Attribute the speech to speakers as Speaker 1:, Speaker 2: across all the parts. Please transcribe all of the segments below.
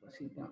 Speaker 1: Cosita.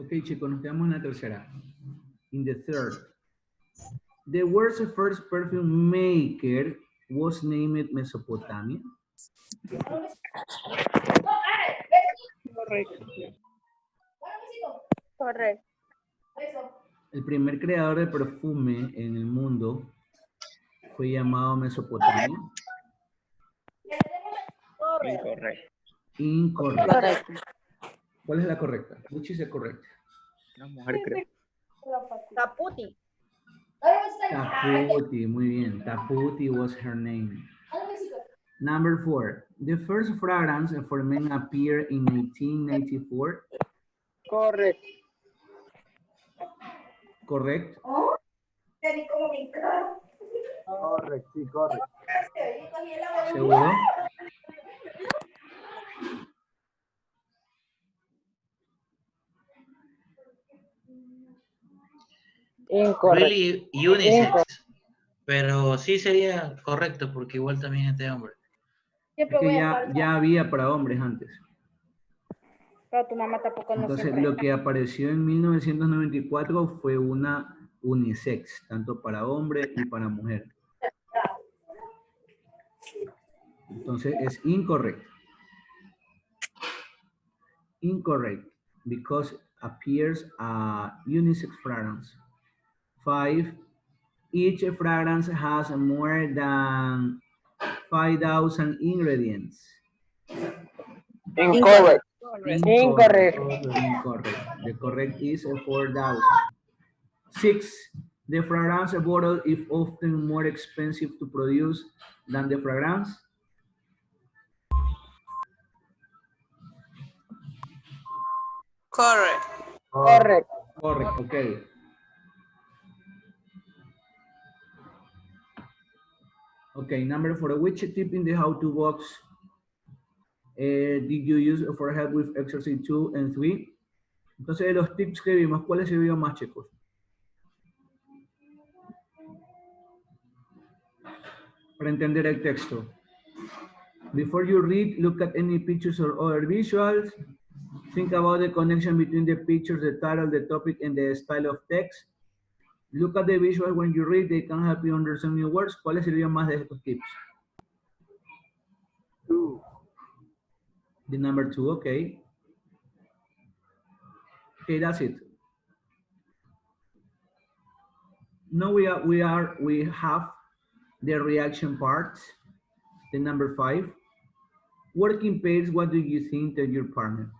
Speaker 1: Ok, chicos, nos quedamos en la tercera. In the third. The world's first perfume maker was named Mesopotamia.
Speaker 2: Correcto. Correcto.
Speaker 1: El primer creador de perfume en el mundo fue llamado Mesopotamia.
Speaker 3: Incorrecto.
Speaker 1: Incorrecto.
Speaker 2: Correcto.
Speaker 1: ¿Cuál es la correcta? Which is the correct?
Speaker 3: Una mujer creo.
Speaker 2: Taputi.
Speaker 1: Taputi, muy bien. Taputi was her name. Number 4. The first fragrance for men appeared in 1894.
Speaker 2: Correcto.
Speaker 1: Correct.
Speaker 4: Correcto, sí, correcto.
Speaker 1: ¿Seguro?
Speaker 2: Incorrecto.
Speaker 5: Really unisex. Pero sí sería correcto porque igual también es de hombre.
Speaker 1: Es que ya había para hombres antes.
Speaker 2: Pero tu mamá tampoco no
Speaker 1: Entonces,
Speaker 2: siempre.
Speaker 1: lo que apareció en 1994 fue una unisex, tanto para hombre y para mujer. Entonces, es incorrecto. Incorrect, because appears a unisex fragrance. 5. Each fragrance has more than 5,000 ingredients.
Speaker 2: Incorrecto.
Speaker 1: Incorrect.
Speaker 2: Incorrecto.
Speaker 1: Incorrect. The correct is 4,000. 6. The fragrance bottle is often more expensive to produce than the fragrance.
Speaker 6: Correct.
Speaker 2: Correcto.
Speaker 1: Correct. Okay. Okay, number 4. Which tip in the how-to box did you use for help with exercise 2 and 3? Entonces, de los tips que vimos, ¿cuáles sirvieron más, chicos? Para entender el texto. Before you read, look at any pictures or other visuals. Think about the connection between the pictures, the title, the topic, and the style of text. Look at the visuals when you read. They can help you understand new words. ¿Cuáles sirvieron más de estos tips?
Speaker 4: 2.
Speaker 1: The number 2, okay. Okay, that's it. Now we have the reaction part. The number 5. Working pairs, what do you think of your partner?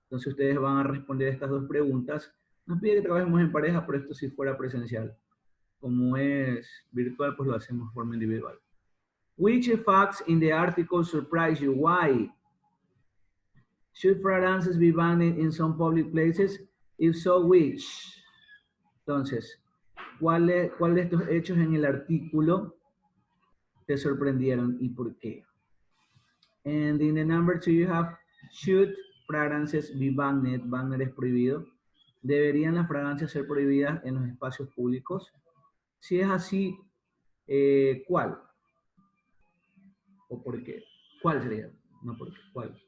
Speaker 1: Entonces ustedes van a responder estas dos preguntas. Nos pide que trabajemos en pareja, pero esto si fuera presencial. Como es virtual, pues lo hacemos de forma individual. Which facts in the article surprise you? Why? Should fragrances be banned in some public places? If so, which? Entonces, ¿cuál de estos hechos en el artículo te sorprendieron y por qué? And in the number 2 you have, should fragrances be banned? Banned es prohibido. ¿Deberían las fragancias ser prohibidas en los espacios públicos? Si es así, ¿Cuál? ¿O por qué? ¿Cuál sería? No por qué, ¿cuál?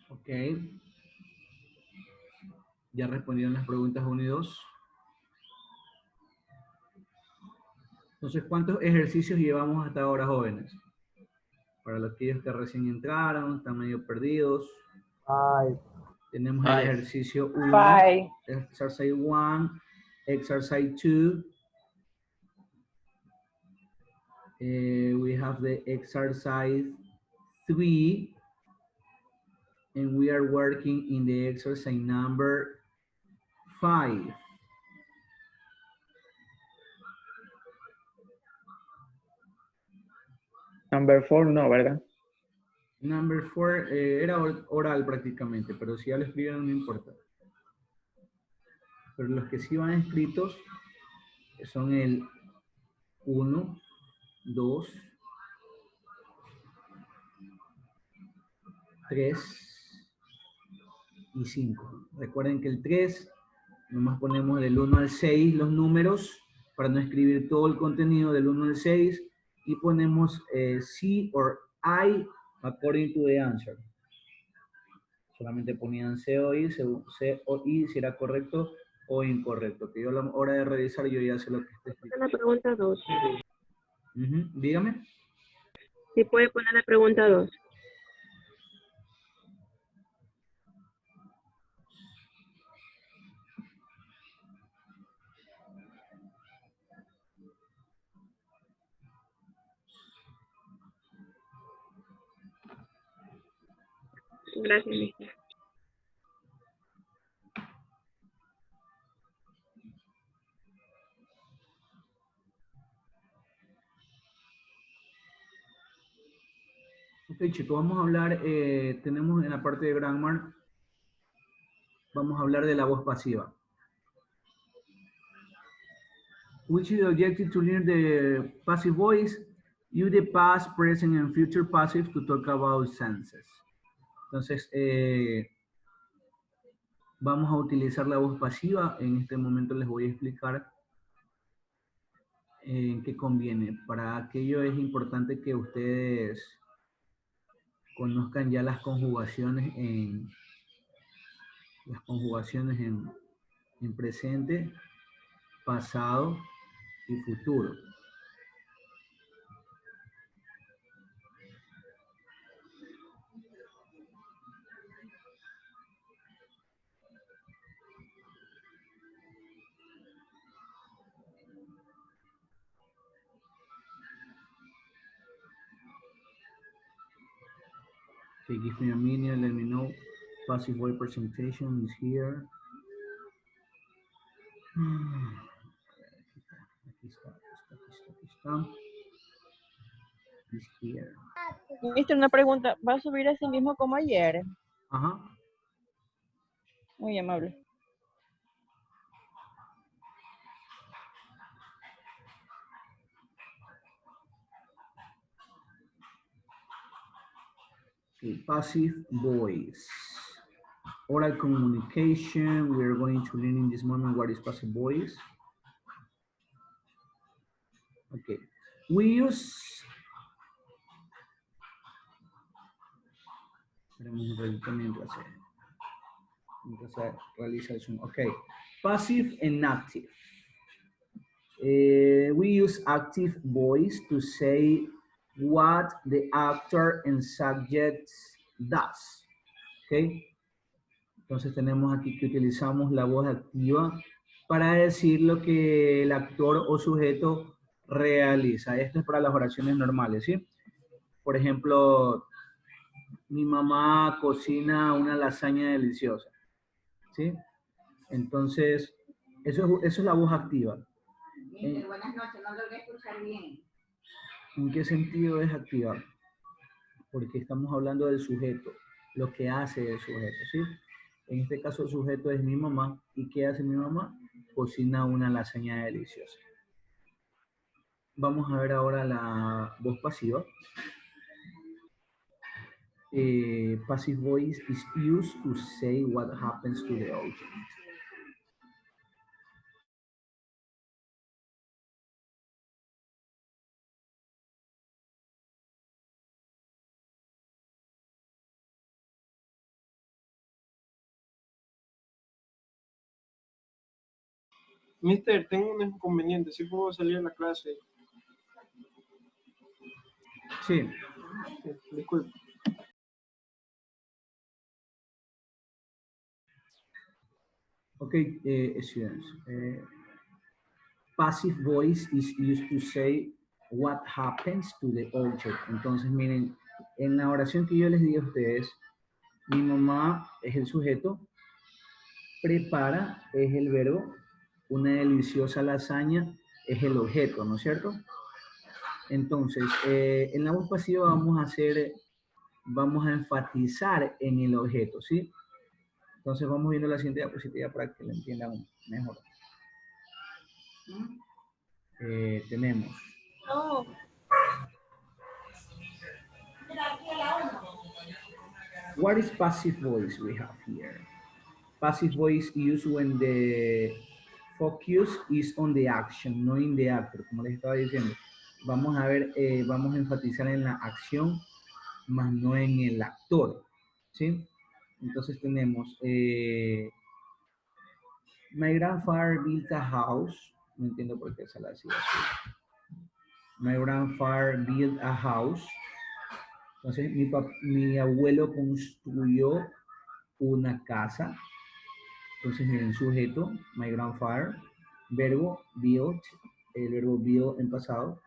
Speaker 1: Ok. Ya respondieron las preguntas 1 y 2. Entonces, ¿cuántos ejercicios llevamos hasta ahora, jóvenes? Para los que recién entraron, están medio perdidos.
Speaker 4: 5.
Speaker 1: Tenemos el
Speaker 5: 5.
Speaker 1: ejercicio 1,
Speaker 2: 5.
Speaker 1: exercise 1, exercise 2. We have the exercise 3. And we are working in the exercise number 5.
Speaker 3: Number 4 no, ¿verdad?
Speaker 1: Number 4 era oral prácticamente, pero si ya lo escribieron no importa. Pero los que sí van escritos son el 1, 2, 3 y 5. Recuerden que el 3, nomás ponemos del 1 al 6 los números para no escribir todo el contenido del 1 al 6 y ponemos C or I according to the answer. Solamente ponían C o I, C o I si era correcto o incorrecto. Que yo a la hora de revisar yo ya sé lo que está escrito.
Speaker 6: La pregunta 2.
Speaker 1: Dígame.
Speaker 6: ¿Sí puede poner la pregunta 2? Gracias, mister.
Speaker 1: Ok, chicos, vamos a hablar, tenemos en la parte de grammar, vamos a hablar de la voz pasiva. Which is the objective to learn the passive voice? Use the past, present, and future passive to talk about senses. Entonces, vamos a utilizar la voz pasiva. En este momento les voy a explicar en qué conviene. Para aquello es importante que ustedes conozcan ya las conjugaciones en presente, pasado y futuro. Okay, give me a minute, let me know. Passive voice presentation is here. Aquí está. Is here.
Speaker 7: Mister, una pregunta. ¿Va a subir así mismo como ayer?
Speaker 1: Ajá.
Speaker 7: Muy amable.
Speaker 1: Okay, passive voice. Oral communication. We are going to learn in this moment what is passive voice. Okay. We use... Esperemos un ratito mientras Entonces realiza el zoom. Okay. Passive and active. We use active voice to say what the actor and subject does. Okay. Entonces tenemos aquí que utilizamos la voz activa para decir lo que el actor o sujeto realiza. Esto es para las oraciones normales, ¿sí? Por ejemplo, mi mamá cocina una lasaña deliciosa, ¿sí? Entonces, eso es la voz activa.
Speaker 8: Buenas noches, no logré escuchar bien.
Speaker 1: ¿En qué sentido es activar? Porque estamos hablando del sujeto, lo que hace el sujeto, ¿sí? En este caso el sujeto es mi mamá. ¿Y qué hace mi mamá? Cocina una lasaña deliciosa. Vamos a ver ahora la voz pasiva. Passive voice is used to say what happens to the object.
Speaker 9: Mister, tengo un inconveniente. ¿Sí puedo salir a la clase?
Speaker 1: Sí.
Speaker 9: Disculpe.
Speaker 1: Okay, students. Passive voice is used to say what happens to the object. Entonces, miren, en la oración que yo les di a ustedes, mi mamá es el sujeto, prepara es el verbo, una deliciosa lasaña es el objeto, ¿no es cierto? Entonces, en la voz pasiva vamos a enfatizar en el objeto, ¿sí? Entonces vamos viendo la siguiente diapositiva para que lo entiendan mejor. Tenemos. What is passive voice we have here? Passive voice used when the focus is on the action, no in the actor, como les estaba diciendo. Vamos a ver, vamos a enfatizar en la acción, más no en el actor, ¿sí? Entonces tenemos, my grandfather built a house, no entiendo por qué se la hacía así. My grandfather built a house. Entonces mi abuelo construyó una casa. Entonces miren, sujeto, my grandfather, verbo built, el verbo build en pasado.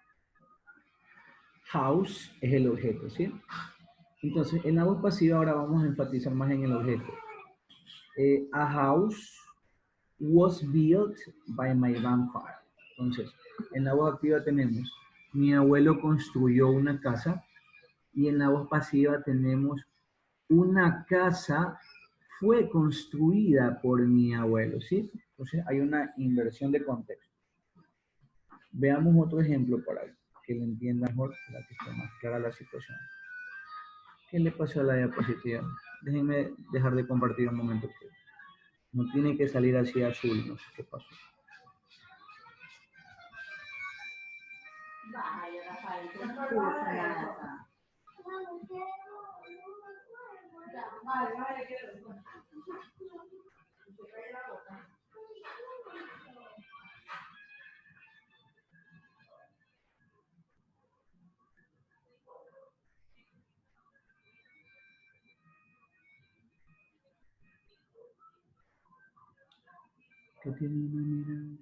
Speaker 1: House es el objeto, ¿sí? Entonces, en la voz pasiva ahora vamos a enfatizar más en el objeto. A house was built by my grandfather. Entonces, en la voz activa tenemos, mi abuelo construyó una casa, y en la voz pasiva tenemos, una casa fue construida por mi abuelo, ¿sí? Entonces, hay una inversión de contexto. Veamos otro ejemplo para que lo entiendan mejor, para que esté más clara la situación. ¿Qué le pasó a la diapositiva? Déjenme dejar de compartir un momento. No tiene que salir así azul, no sé qué pasó.
Speaker 8: Vaya, Rafael, que no escucha nada.
Speaker 1: Que tiene una mirada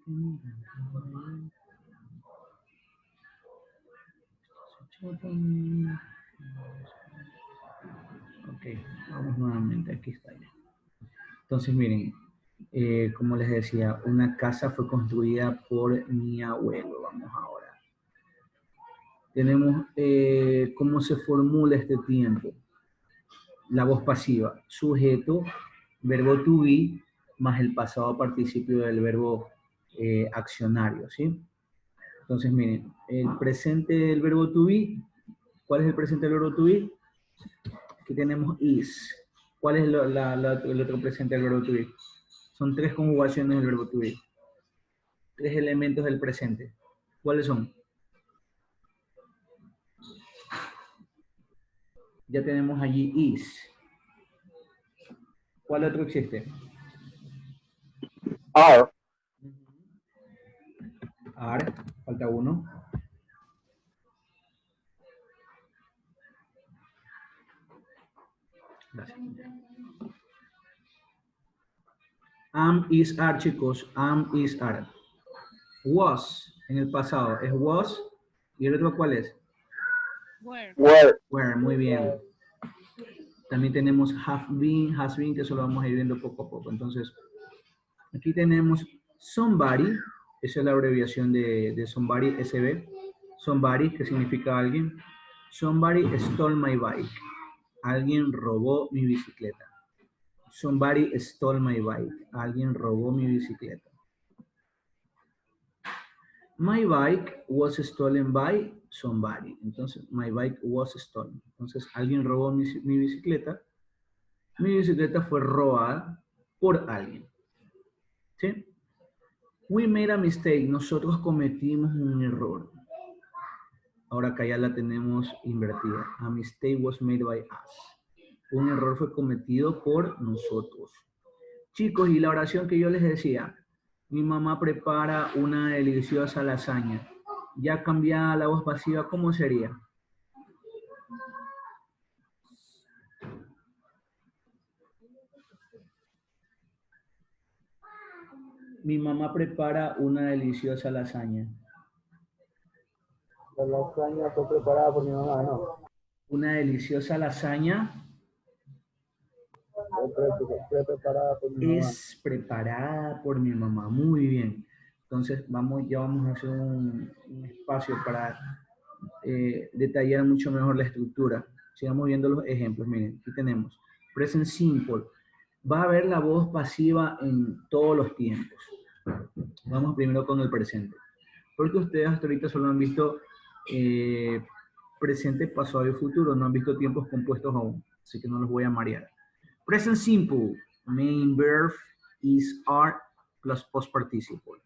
Speaker 1: que mira. Ok, vamos nuevamente, aquí está ya. Entonces miren, como les decía, una casa fue construida por mi abuelo. Vamos ahora. Tenemos cómo se formula este tiempo. La voz pasiva, sujeto, verbo to be, más el pasado participio del verbo accionario, ¿sí? Entonces, miren, el presente del verbo to be, ¿cuál es el presente del verbo to be? Aquí tenemos is. ¿Cuál es el otro presente del verbo to be? Son 3 conjugaciones del verbo to be. 3 elementos del presente. ¿Cuáles son? Ya tenemos allí is. ¿Cuál otro existe?
Speaker 3: Are.
Speaker 1: Are, falta uno. Gracias. Am is are, chicos. Am is are. Was, en el pasado, es was. ¿Y el otro cuál es?
Speaker 7: Where.
Speaker 3: Were.
Speaker 1: Were, muy bien. También tenemos have been, has been, que eso lo vamos a ir viendo poco a poco. Entonces, aquí tenemos somebody, esa es la abreviación de somebody, SB. Somebody, que significa alguien. Somebody stole my bike. Alguien robó mi bicicleta. Somebody stole my bike. Alguien robó mi bicicleta. My bike was stolen by somebody. Entonces, my bike was stolen. Entonces, alguien robó mi bicicleta. Mi bicicleta fue robada por alguien. ¿Sí? We made a mistake. Nosotros cometimos un error. Ahora acá ya la tenemos invertida. A mistake was made by us. Un error fue cometido por nosotros. Chicos, y la oración que yo les decía. Mi mamá prepara una deliciosa lasaña. Ya cambiada la voz pasiva, ¿cómo sería? Mi mamá prepara una deliciosa lasaña.
Speaker 4: La lasaña fue preparada por mi mamá, ¿no?
Speaker 1: Una deliciosa lasaña
Speaker 4: Fue preparada por mi mamá.
Speaker 1: es preparada por mi mamá. Muy bien. Entonces, ya vamos a hacer un espacio para detallar mucho mejor la estructura. Sigamos viendo los ejemplos. Miren, aquí tenemos present simple. Va a haber la voz pasiva en todos los tiempos. Vamos primero con el presente. Porque ustedes hasta ahorita solo han visto presente, pasado y futuro. No han visto tiempos compuestos aún. Así que no los voy a marear. Present simple. Main verb is are plus post participle.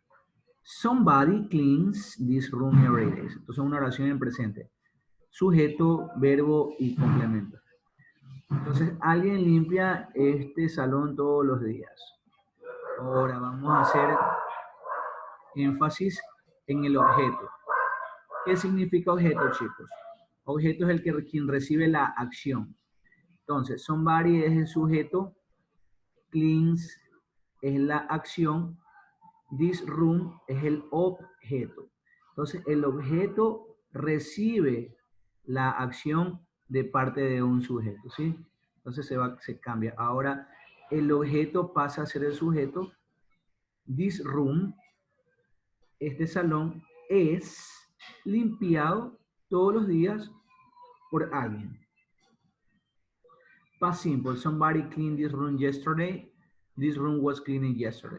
Speaker 1: Somebody cleans this room every day. Entonces, una oración en presente. Sujeto, verbo y complemento. Entonces, alguien limpia este salón todos los días. Ahora vamos a hacer énfasis en el objeto. ¿Qué significa objeto, chicos? Objeto es quien recibe la acción. Entonces, somebody es el sujeto, cleans es la acción, this room es el objeto. Entonces, el objeto recibe la acción de parte de un sujeto, ¿sí? Entonces se cambia. Ahora, el objeto pasa a ser el sujeto. This room, este salón, es limpiado todos los días por alguien. Past simple. Somebody cleaned this room yesterday. This room was cleaned yesterday.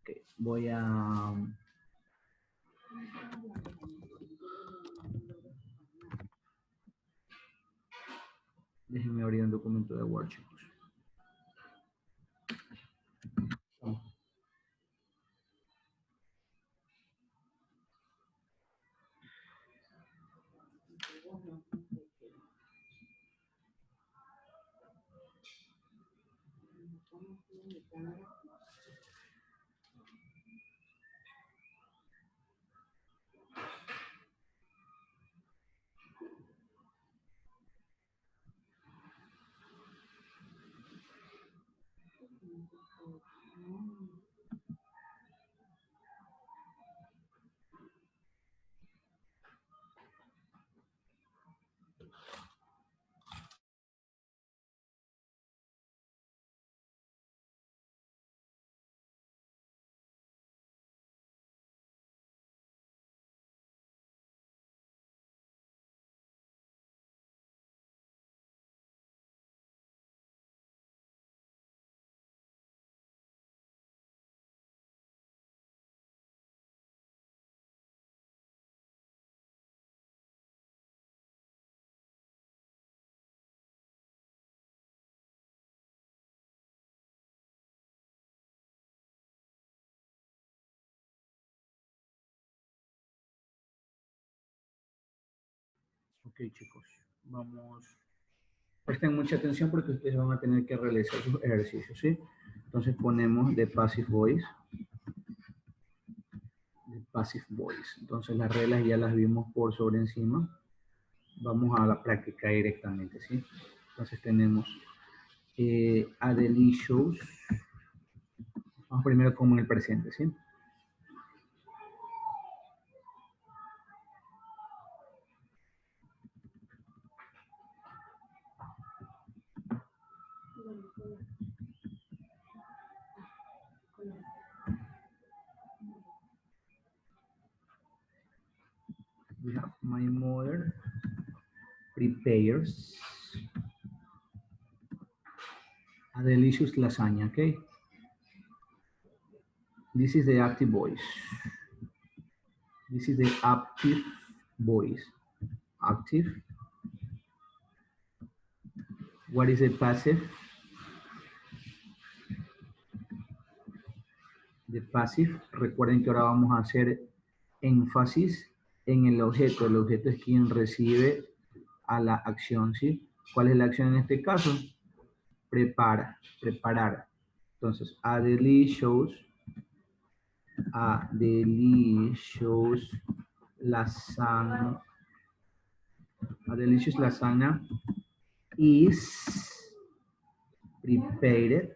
Speaker 1: Okay, voy a... Déjenme abrir un documento de Word, chicos. Ok, chicos, vamos Presten mucha atención porque ustedes van a tener que realizar sus ejercicios, ¿sí? Entonces ponemos the passive voice. The passive voice. Entonces las reglas ya las vimos por sobre encima. Vamos a la práctica directamente, ¿sí? Entonces tenemos a delicious. Vamos primero como en el presente, ¿sí? We have my mother prepares a delicious lasagna, okay? This is the active voice. This is the active voice. Active. What is the passive? The passive. Recuerden que ahora vamos a hacer énfasis en el objeto. El objeto es quien recibe a la acción, ¿sí? ¿Cuál es la acción en este caso? Prepara, preparar. Entonces, a delicious lasagna. A delicious lasagna is prepared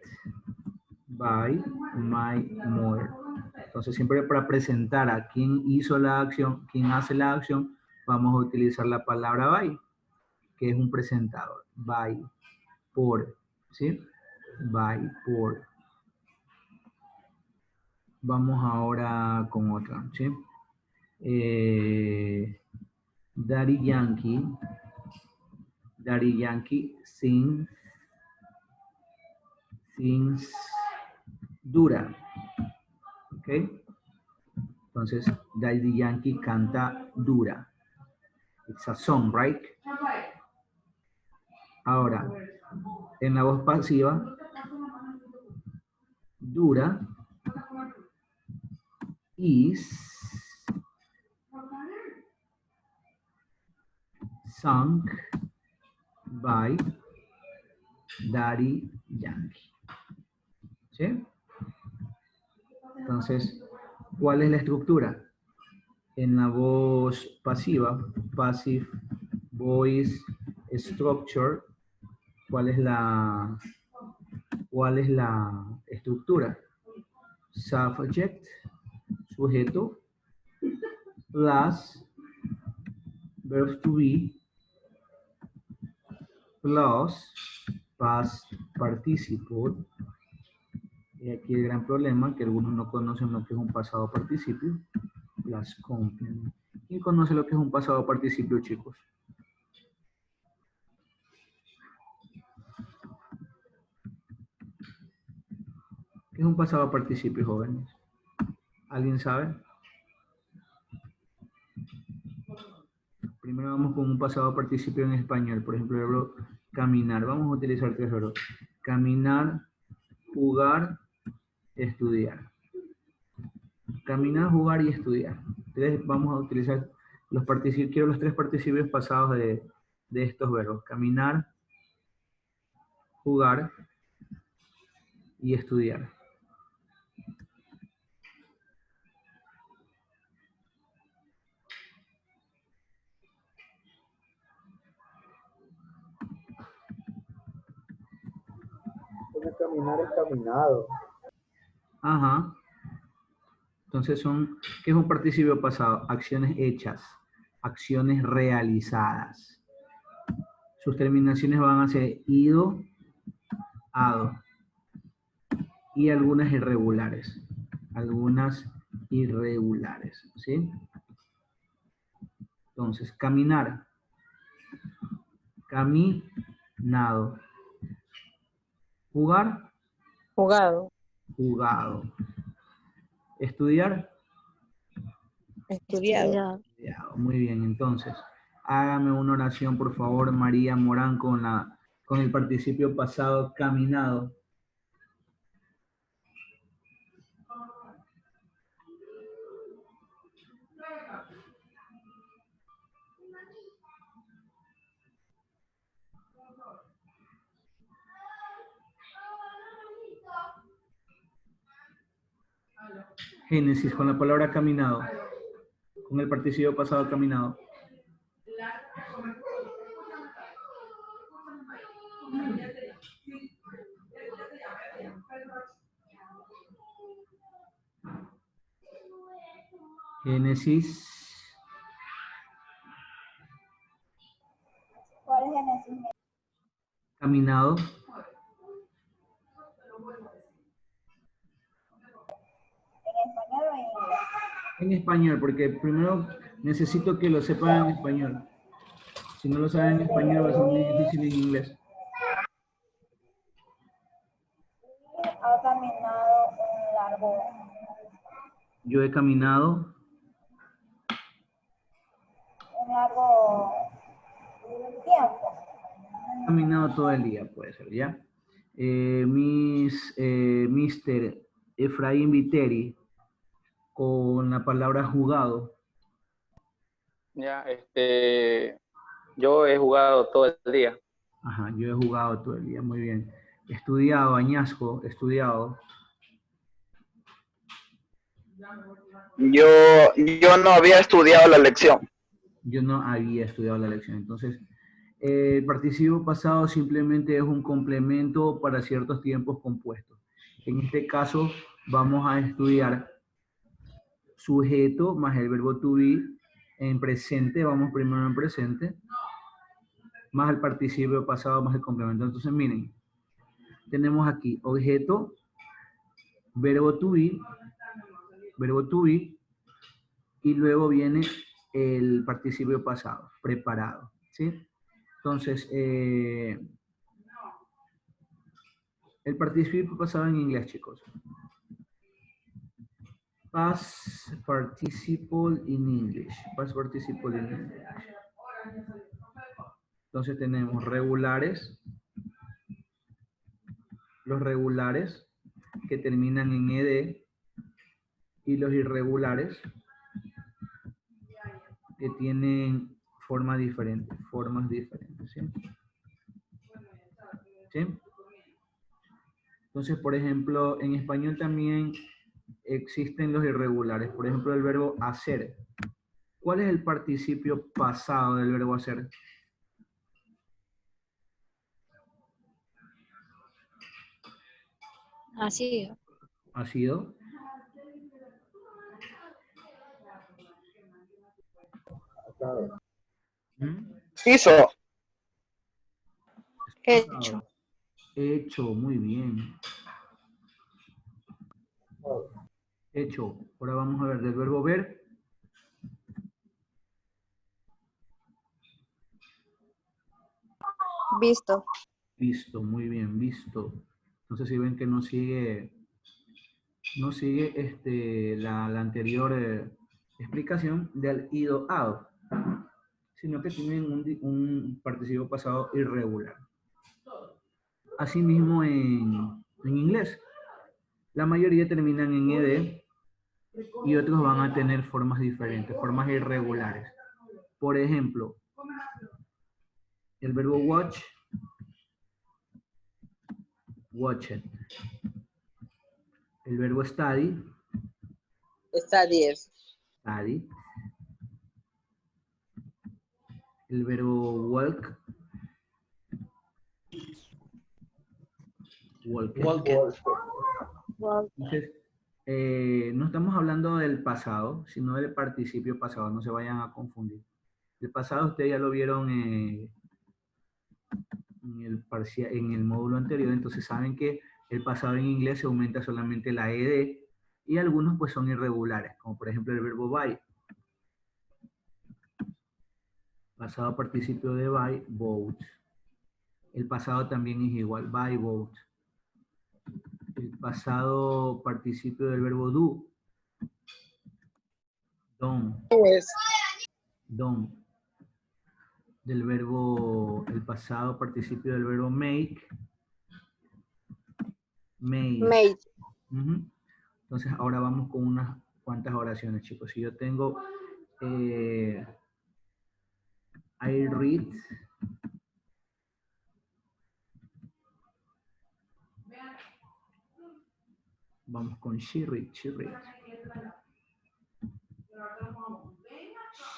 Speaker 1: by my mother. Entonces, siempre para presentar a quien hizo la acción, quien hace la acción, vamos a utilizar la palabra by, que es un presentador. By, por, ¿sí? By, por. Vamos ahora con otra, ¿sí? Daddy Yankee sings dura, ¿ok? Entonces, Daddy Yankee canta dura. It's a song, right? Ahora, en la voz pasiva, dura is sung by Daddy Yankee. ¿Sí? Entonces, ¿cuál es la estructura? En la voz pasiva, passive voice structure, ¿cuál es la estructura? Subject, sujeto, plus verb to be, plus past participle. Y aquí el gran problema, que algunos no conocen lo que es un pasado participio, plus complement. ¿Quién conoce lo que es un pasado participio, chicos? ¿Qué es un pasado participio, jóvenes? ¿Alguien sabe? Primero vamos con un pasado participio en español. Por ejemplo, el verbo caminar. Vamos a utilizar 3 verbos. Caminar, jugar, estudiar. Caminar, jugar y estudiar. Entonces vamos a utilizar los participios. Quiero los 3 participios pasados de estos verbos. Caminar, jugar y estudiar.
Speaker 4: Entonces, caminar es caminado.
Speaker 1: Ajá. Entonces ¿qué es un participio pasado? Acciones hechas, acciones realizadas. Sus terminaciones van a ser ido, ado. Y algunas irregulares. ¿Sí? Entonces, caminar. Caminado. Jugar.
Speaker 2: Jugado.
Speaker 1: Jugado. Estudiar.
Speaker 2: Estudiado.
Speaker 1: Estudiado. Muy bien, entonces, hágame una oración, por favor, María Morán, con el participio pasado caminado. Génesis, con la palabra caminado. Con el participio pasado caminado. Génesis.
Speaker 10: ¿Cuál es Génesis?
Speaker 1: Caminado.
Speaker 10: ¿En español o en inglés?
Speaker 1: En español, porque primero necesito que lo sepan en español. Si no lo saben en español va a ser muy difícil en inglés.
Speaker 10: Ha caminado un largo
Speaker 1: Yo he caminado
Speaker 10: tiempo.
Speaker 1: caminado todo el día, puede ser, ¿ya? Mr. Efraín Viteri, con la palabra jugado.
Speaker 11: Ya, yo he jugado todo el día.
Speaker 1: Ajá, yo he jugado todo el día, muy bien. Estudiado, añasco, estudiado.
Speaker 11: Yo no había estudiado la lección.
Speaker 1: Yo no había estudiado la lección. Entonces, el participio pasado simplemente es un complemento para ciertos tiempos compuestos. En este caso, vamos a estudiar sujeto más el verbo to be en presente. Vamos primero en presente, más el participio pasado, más el complemento. Entonces, miren, tenemos aquí objeto, verbo to be, y luego viene el participio pasado, preparado, ¿sí? Entonces, el participio pasado en inglés, chicos. Past participle in English. Past participle in English. Entonces tenemos regulares. Los regulares que terminan en ed y los irregulares que tienen formas diferentes, ¿sí? ¿Sí? Entonces, por ejemplo, en español también existen los irregulares. Por ejemplo, el verbo hacer. ¿Cuál es el participio pasado del verbo hacer?
Speaker 12: Ha sido.
Speaker 1: ¿Ha sido?
Speaker 11: Hizo.
Speaker 12: Hecho.
Speaker 1: Hecho, muy bien. Hecho. Ahora vamos a ver del verbo ver.
Speaker 12: Visto.
Speaker 1: Visto, muy bien, visto. Entonces si ven que no sigue la anterior explicación del ido out, sino que tienen un participio pasado irregular. Asimismo en inglés, la mayoría terminan en ed y otros van a tener formas diferentes, formas irregulares. Por ejemplo, el verbo watch, watched. El verbo study,
Speaker 2: Studies.
Speaker 1: study. El verbo walk, walked. Entonces, no estamos hablando del pasado, sino del participio pasado, no se vayan a confundir. El pasado ustedes ya lo vieron en el módulo anterior, entonces saben que el pasado en inglés se aumenta solamente la ed y algunos pues son irregulares, como por ejemplo el verbo buy. Pasado participio de buy, bought. El pasado también es igual, buy, bought. El pasado participio del verbo do, done. Done. Del verbo, el pasado participio del verbo make, made.
Speaker 2: Made.
Speaker 1: Entonces ahora vamos con unas cuantas oraciones, chicos. Si yo tengo I read, vamos con she read, she read.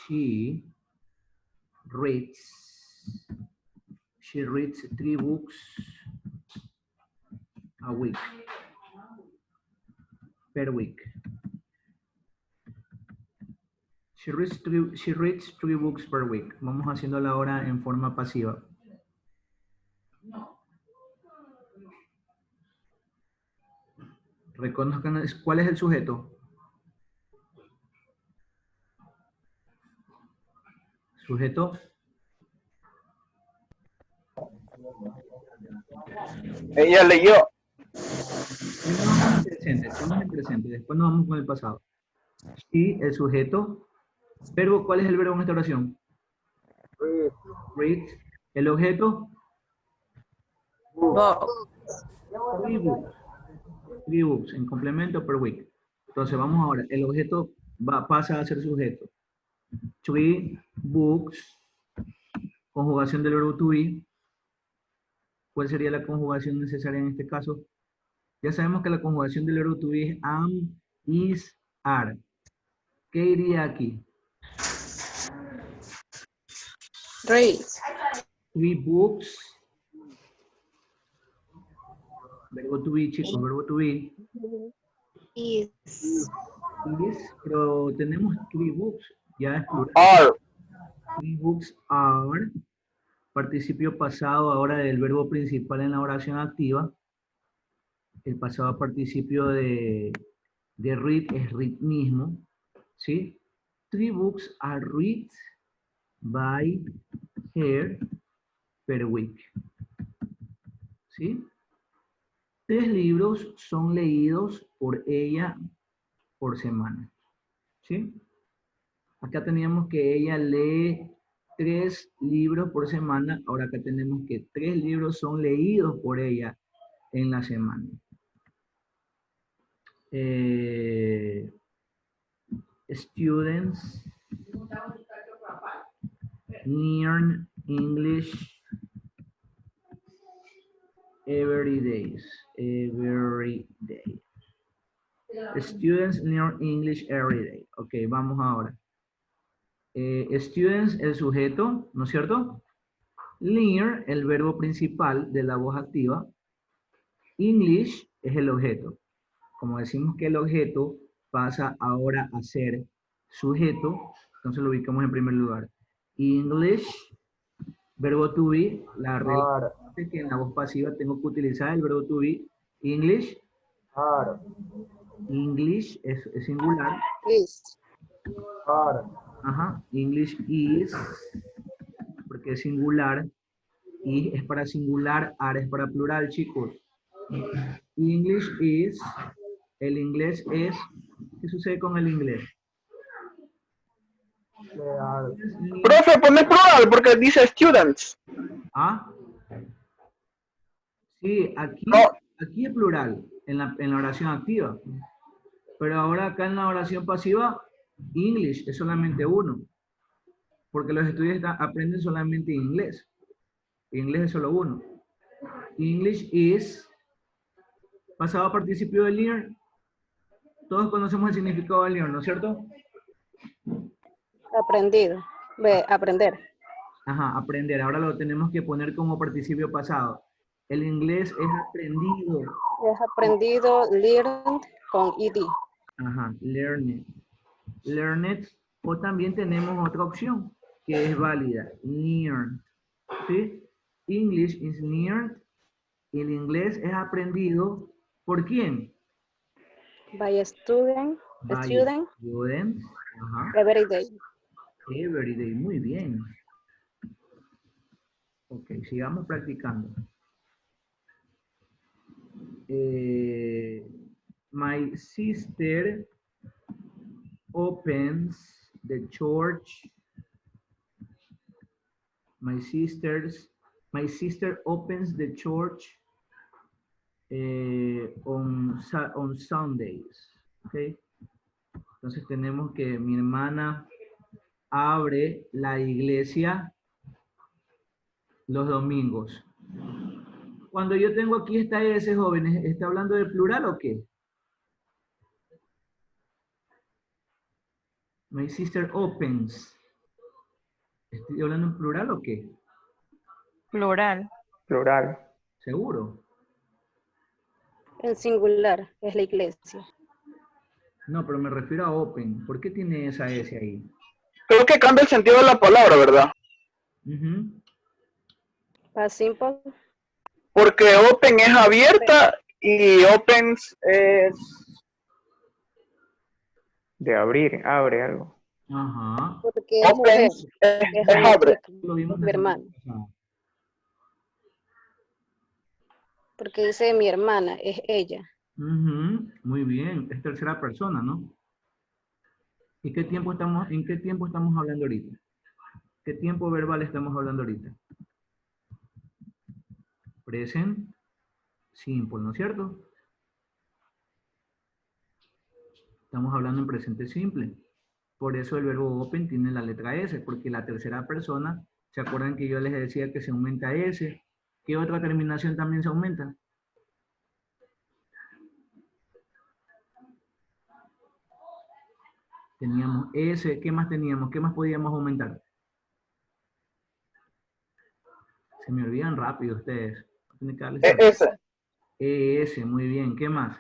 Speaker 1: She reads 3 books a week. Per week. She reads 3 books per week. Vamos haciéndola ahora en forma pasiva. Reconozcan cuál es el sujeto. Sujeto.
Speaker 11: Ella leyó.
Speaker 1: Estamos en presente, después nos vamos con el pasado. Sí, el sujeto. Verbo, ¿cuál es el verbo en esta oración? Read. El objeto. Three books, en complemento per week. Entonces vamos ahora, el objeto pasa a ser sujeto. 3 books, conjugación del verbo to be. ¿Cuál sería la conjugación necesaria en este caso? Ya sabemos que la conjugación del verbo to be es am, is, are. ¿Qué iría aquí?
Speaker 2: Read.
Speaker 1: 3 books. Verbo to be, chicos, verbo to be.
Speaker 2: Is.
Speaker 1: Pero tenemos 3 books. Ya es plural.
Speaker 11: Are.
Speaker 1: 3 books are. Participio pasado ahora del verbo principal en la oración activa. El pasado participio de read es read mismo. ¿Sí? 3 books are read by her per week. ¿Sí? 3 libros son leídos por ella por semana. ¿Sí? Acá teníamos que ella lee 3 libros por semana. Ahora acá tenemos que 3 libros son leídos por ella en la semana. Students learn English every day. Students learn English every day. Ok, vamos ahora. Students, el sujeto, ¿no es cierto? Learn, el verbo principal de la voz activa. English es el objeto. Como decimos que el objeto pasa ahora a ser sujeto, entonces lo ubicamos en primer lugar. English, verbo to be, la regla es que en la voz pasiva tengo que utilizar el verbo to be. English. English es singular.
Speaker 2: Is.
Speaker 1: Ajá. English is, porque es singular. Y es para singular, are es para plural, chicos. English is, el inglés es, ¿qué sucede con el inglés?
Speaker 11: Profe, pone plural porque dice students.
Speaker 1: ¿Ah? Sí, aquí,
Speaker 11: No.
Speaker 1: aquí es plural, en la oración activa. Pero ahora acá en la oración pasiva, English es solamente uno. Porque los estudiantes aprenden solamente inglés. Inglés es solo uno. English is, pasado participio del learn. Todos conocemos el significado del learn, ¿no es cierto?
Speaker 2: Aprendido. Aprender.
Speaker 1: Ajá, aprender. Ahora lo tenemos que poner como participio pasado. El inglés es aprendido.
Speaker 2: Es aprendido, learned con ed.
Speaker 1: Ajá, learned. Learned. O también tenemos otra opción que es válida. Learned. ¿Sí? English is learned. El inglés es aprendido. ¿Por quién?
Speaker 2: By a student.
Speaker 1: By
Speaker 2: Student.
Speaker 1: students. Ajá.
Speaker 2: Every day.
Speaker 1: Every day. Muy bien. Ok, sigamos practicando. My sister opens the church. My sister opens the church on Sundays. Okay. Entonces tenemos que mi hermana abre la iglesia los domingos. Cuando yo tengo aquí esta S, jóvenes, ¿está hablando de plural o qué? My sister opens. ¿Estoy hablando en plural o qué?
Speaker 7: Plural.
Speaker 3: Plural.
Speaker 1: ¿Seguro?
Speaker 2: En singular, es la iglesia.
Speaker 1: No, pero me refiero a open. ¿Por qué tiene esa S ahí?
Speaker 11: Creo que cambia el sentido de la palabra, ¿verdad?
Speaker 1: Ujú.
Speaker 2: Past simple,
Speaker 11: Porque open es abierta y opens es...
Speaker 3: De abrir, abre algo.
Speaker 1: Ajá.
Speaker 2: porque es mujer,
Speaker 11: Opens
Speaker 2: es
Speaker 11: es abre.
Speaker 1: Lo vimos
Speaker 2: mi
Speaker 1: la semana
Speaker 2: hermana.
Speaker 1: pasada.
Speaker 2: Porque dice mi hermana, es ella.
Speaker 1: Ujú, muy bien, es tercera persona, ¿no? ¿Y en qué tiempo estamos hablando ahorita? ¿Qué tiempo verbal estamos hablando ahorita? Present simple, ¿no es cierto? Estamos hablando en presente simple. Por eso el verbo open tiene la letra S, porque la tercera persona, ¿se acuerdan que yo les decía que se aumenta S? ¿Qué otra terminación también se aumenta? Teníamos S, ¿qué más teníamos? ¿Qué más podíamos aumentar? Se me olvidan rápido ustedes. Tienen que darles chance.
Speaker 11: Ese.
Speaker 1: ES, muy bien. ¿Qué más?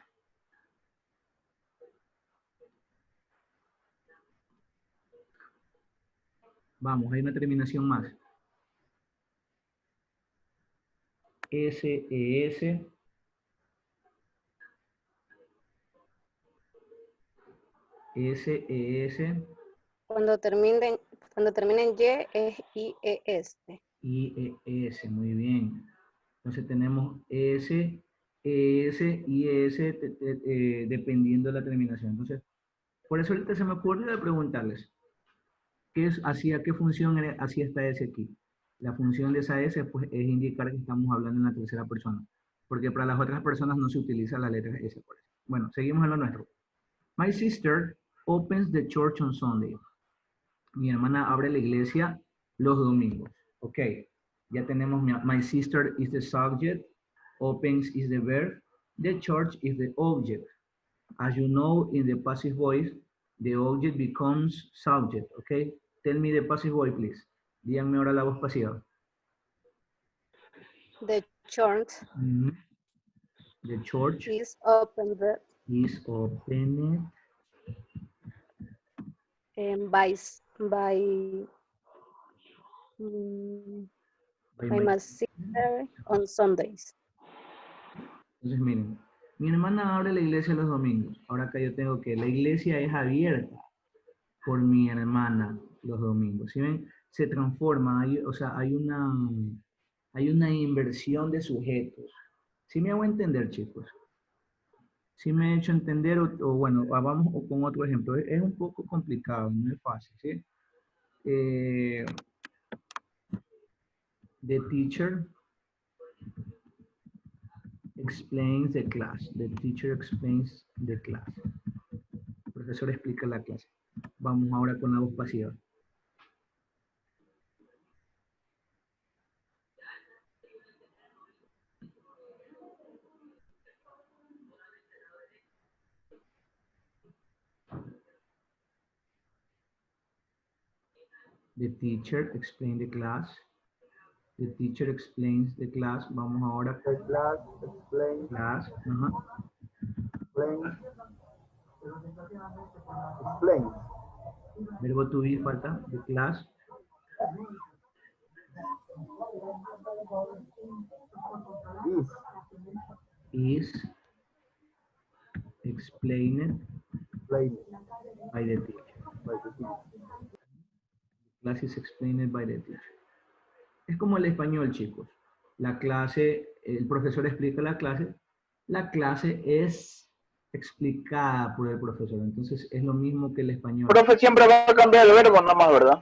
Speaker 1: Vamos, hay una terminación más. SES. SES.
Speaker 2: Cuando termina en Y es IES.
Speaker 1: IES, muy bien. Entonces tenemos S, ES, IES, dependiendo de la terminación. Entonces, por eso ahorita se me ocurre preguntarles, ¿qué función hacía esta S aquí? La función de esa S pues, es indicar que estamos hablando en la tercera persona, porque para las otras personas no se utiliza la letra S. Por eso. Bueno, seguimos en lo nuestro. My sister opens the church on Sunday. Mi hermana abre la iglesia los domingos. Ok, ya tenemos my sister is the subject, opens is the verb, the church is the object. As you know, in the passive voice, the object becomes subject. Okay, tell me the passive voice, please. Díganme ahora la voz pasiva.
Speaker 2: The church
Speaker 1: The church
Speaker 2: is opened
Speaker 1: is opened
Speaker 2: by my sister on Sundays.
Speaker 1: Entonces, miren, mi hermana abre la iglesia los domingos. Ahora acá yo tengo que la iglesia es abierta por mi hermana los domingos. ¿Sí ven? Se transforma, o sea, hay una inversión de sujetos. ¿Sí me hago entender, chicos? ¿Sí me he hecho entender? O bueno, vamos con otro ejemplo. Es un poco complicado, no es fácil, ¿sí? The teacher explains the class. The teacher explains the class. El profesor explica la clase. Vamos ahora con la voz pasiva. The teacher explains the class. The teacher explains the class. Vamos ahora
Speaker 4: The class explains.
Speaker 1: class. Ajá.
Speaker 4: Explains. Explains.
Speaker 1: Verbo to be falta. The class. Is explained by the teacher. Class is explained by the teacher. Es como el español, chicos. La clase, el profesor explica la clase es explicada por el profesor. Entonces es lo mismo que el español.
Speaker 11: Profe, siempre va a cambiar el verbo nomás, ¿verdad?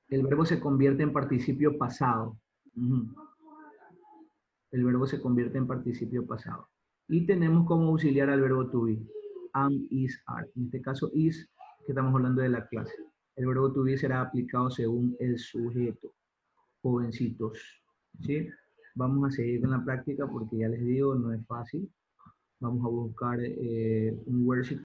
Speaker 1: El verbo se convierte en participio pasado. El verbo se convierte en participio pasado. Y tenemos como auxiliar al verbo to be. Am, is, are. En este caso is, que estamos hablando de la clase. El verbo to be será aplicado según el sujeto. Jovencitos. ¿Sí? Vamos a seguir con la práctica porque ya les digo, no es fácil. Vamos a buscar un worksheet